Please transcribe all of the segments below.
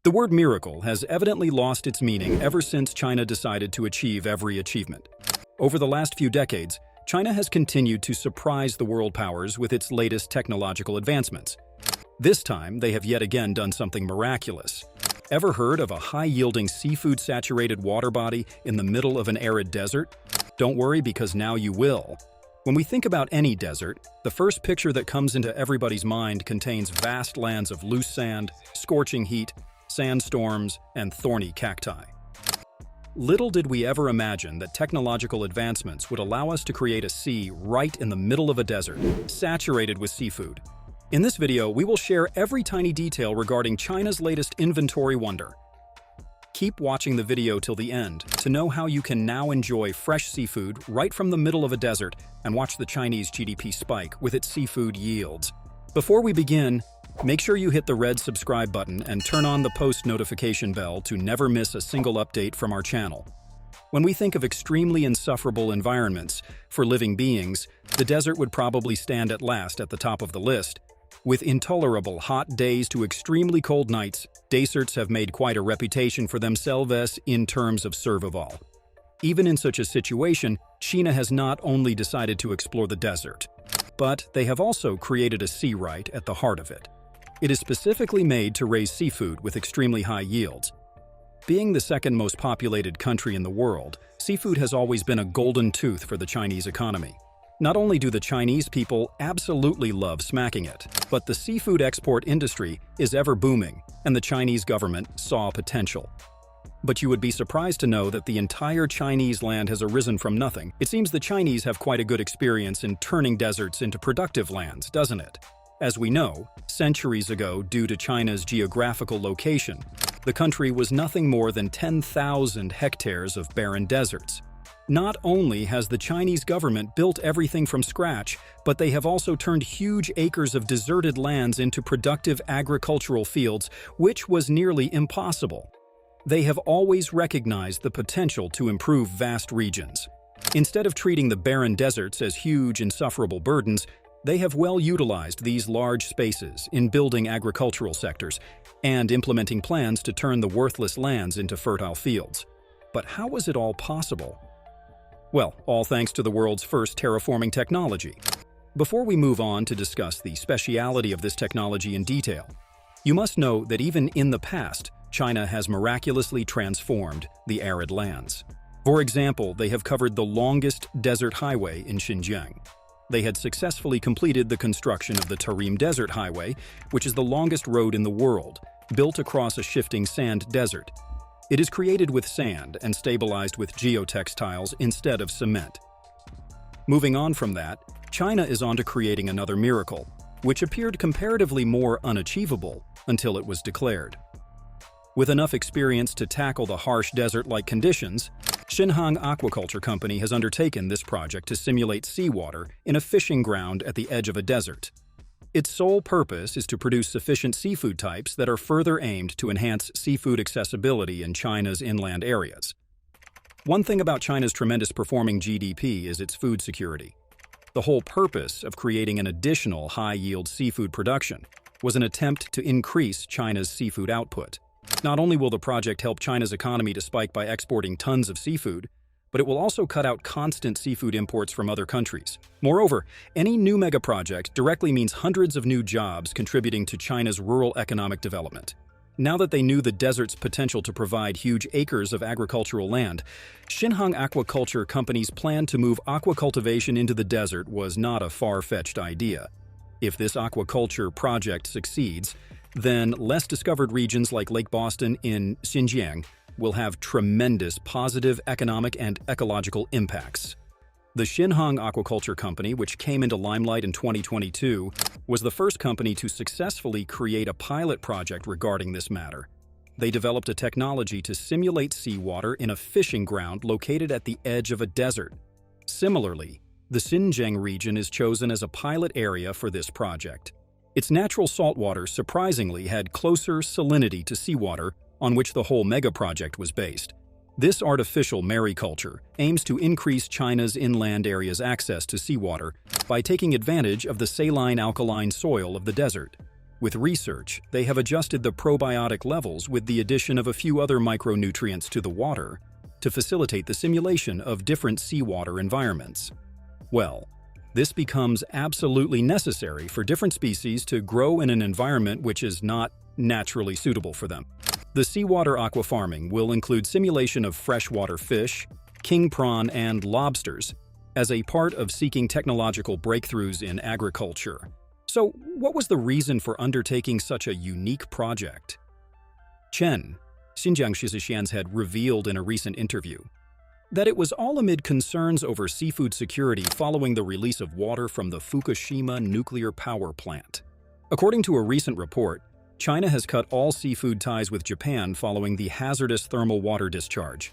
The word miracle has evidently lost its meaning ever since China decided to achieve every achievement. Over the last few decades, China has continued to surprise the world powers with its latest technological advancements. This time, they have yet again done something miraculous. Ever heard of a high-yielding seafood-saturated water body in the middle of an arid desert? Don't worry, because now you will. When we think about any desert, the first picture that comes into everybody's mind contains vast lands of loose sand, scorching heat, sandstorms, and thorny cacti. Little did we ever imagine that technological advancements would allow us to create a sea right in the middle of a desert, saturated with seafood. In this video, we will share every tiny detail regarding China's latest inventory wonder. Keep watching the video till the end to know how you can now enjoy fresh seafood right from the middle of a desert and watch the Chinese GDP spike with its seafood yields. Before we begin, make sure you hit the red subscribe button and turn on the post notification bell to never miss a single update from our channel. When we think of extremely insufferable environments for living beings, the desert would probably stand at last at the top of the list. With intolerable hot days to extremely cold nights, deserts have made quite a reputation for themselves in terms of survival. Even in such a situation, China has not only decided to explore the desert, but they have also created a sea right at the heart of it. It is specifically made to raise seafood with extremely high yields. Being the second most populated country in the world, seafood has always been a golden tooth for the Chinese economy. Not only do the Chinese people absolutely love smacking it, but the seafood export industry is ever booming, and the Chinese government saw potential. But you would be surprised to know that the entire Chinese land has arisen from nothing. It seems the Chinese have quite a good experience in turning deserts into productive lands, doesn't it? As we know, centuries ago, due to China's geographical location, the country was nothing more than 10,000 hectares of barren deserts. Not only has the Chinese government built everything from scratch, but they have also turned huge acres of deserted lands into productive agricultural fields, which was nearly impossible. They have always recognized the potential to improve vast regions. Instead of treating the barren deserts as huge, insufferable burdens, they have well utilized these large spaces in building agricultural sectors and implementing plans to turn the worthless lands into fertile fields. But how was it all possible? Well, all thanks to the world's first terraforming technology. Before we move on to discuss the speciality of this technology in detail, you must know that even in the past, China has miraculously transformed the arid lands. For example, they have covered the longest desert highway in Xinjiang. They had successfully completed the construction of the Tarim Desert Highway, which is the longest road in the world, built across a shifting sand desert. It is created with sand and stabilized with geotextiles instead of cement. Moving on from that, China is on to creating another miracle, which appeared comparatively more unachievable until it was declared. With enough experience to tackle the harsh desert-like conditions, Xinjiang Aquaculture Company has undertaken this project to simulate seawater in a fishing ground at the edge of a desert. Its sole purpose is to produce sufficient seafood types that are further aimed to enhance seafood accessibility in China's inland areas. One thing about China's tremendous performing GDP is its food security. The whole purpose of creating an additional high-yield seafood production was an attempt to increase China's seafood output. Not only will the project help China's economy to spike by exporting tons of seafood, but it will also cut out constant seafood imports from other countries. Moreover, any new megaproject directly means hundreds of new jobs contributing to China's rural economic development. Now that they knew the desert's potential to provide huge acres of agricultural land, Xinjiang Aquaculture Company's plan to move aquacultivation into the desert was not a far-fetched idea. If this aquaculture project succeeds, then less discovered regions like Lake Boston in Xinjiang will have tremendous positive economic and ecological impacts. The Xinjiang Aquaculture Company, which came into limelight in 2022, was the first company to successfully create a pilot project regarding this matter. They developed a technology to simulate seawater in a fishing ground located at the edge of a desert. Similarly, the Xinjiang region is chosen as a pilot area for this project. Its natural saltwater surprisingly had closer salinity to seawater on which the whole megaproject was based. This artificial mariculture aims to increase China's inland area's access to seawater by taking advantage of the saline alkaline soil of the desert. With research, they have adjusted the probiotic levels with the addition of a few other micronutrients to the water to facilitate the simulation of different seawater environments. Well, this becomes absolutely necessary for different species to grow in an environment which is not naturally suitable for them. The seawater aquafarming will include simulation of freshwater fish, king prawn, and lobsters as a part of seeking technological breakthroughs in agriculture. So, what was the reason for undertaking such a unique project? Chen, Xinjiang Shizixian's head, revealed in a recent interview that it was all amid concerns over seafood security following the release of water from the Fukushima nuclear power plant. According to a recent report, China has cut all seafood ties with Japan following the hazardous thermal water discharge.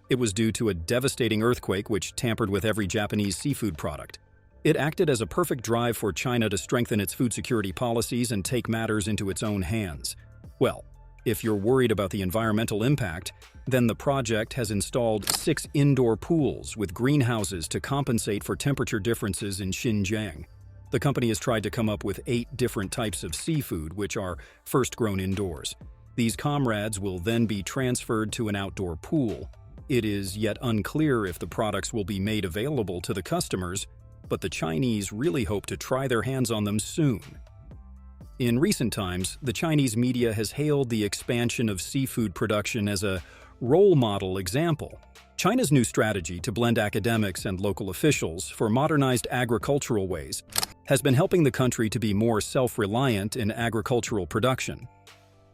It was due to a devastating earthquake which tampered with every Japanese seafood product. It acted as a perfect drive for China to strengthen its food security policies and take matters into its own hands. Well, if you're worried about the environmental impact, then the project has installed 6 indoor pools with greenhouses to compensate for temperature differences in Xinjiang. The company has tried to come up with 8 different types of seafood, which are first grown indoors. These comrades will then be transferred to an outdoor pool. It is yet unclear if the products will be made available to the customers, but the Chinese really hope to try their hands on them soon. In recent times, the Chinese media has hailed the expansion of seafood production as a role model example. China's new strategy to blend academics and local officials for modernized agricultural ways has been helping the country to be more self-reliant in agricultural production.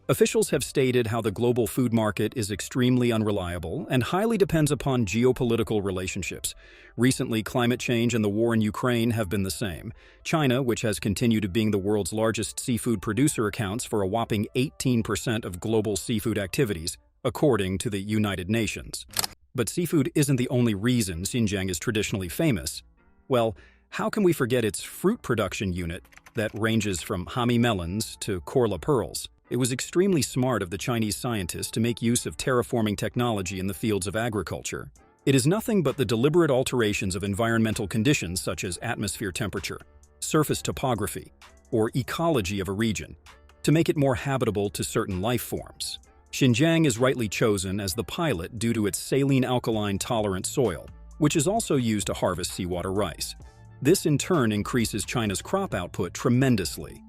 Officials have stated how the global food market is extremely unreliable and highly depends upon geopolitical relationships. Recently, climate change and the war in Ukraine have been the same. China, which has continued being the world's largest seafood producer, accounts for a whopping 18% of global seafood activities, according to the United Nations. But seafood isn't the only reason Xinjiang is traditionally famous. Well, how can we forget its fruit production unit that ranges from Hami melons to Korla pearls? It was extremely smart of the Chinese scientists to make use of terraforming technology in the fields of agriculture. It is nothing but the deliberate alterations of environmental conditions such as atmosphere temperature, surface topography, or ecology of a region to make it more habitable to certain life forms. Xinjiang is rightly chosen as the pilot due to its saline alkaline-tolerant soil, which is also used to harvest seawater rice. This in turn increases China's crop output tremendously.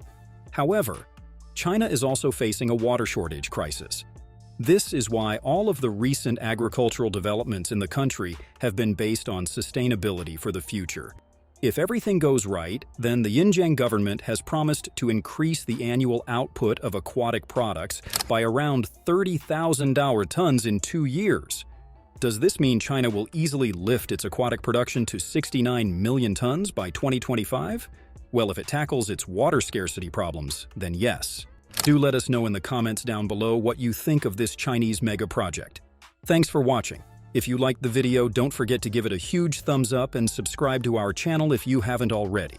However, China is also facing a water shortage crisis. This is why all of the recent agricultural developments in the country have been based on sustainability for the future. If everything goes right, then the Xinjiang government has promised to increase the annual output of aquatic products by around 30,000 tons in 2 years. Does this mean China will easily lift its aquatic production to 69 million tons by 2025? Well, if it tackles its water scarcity problems, then yes. Do let us know in the comments down below what you think of this Chinese mega project. Thanks for watching. If you liked the video, don't forget to give it a huge thumbs up and subscribe to our channel if you haven't already.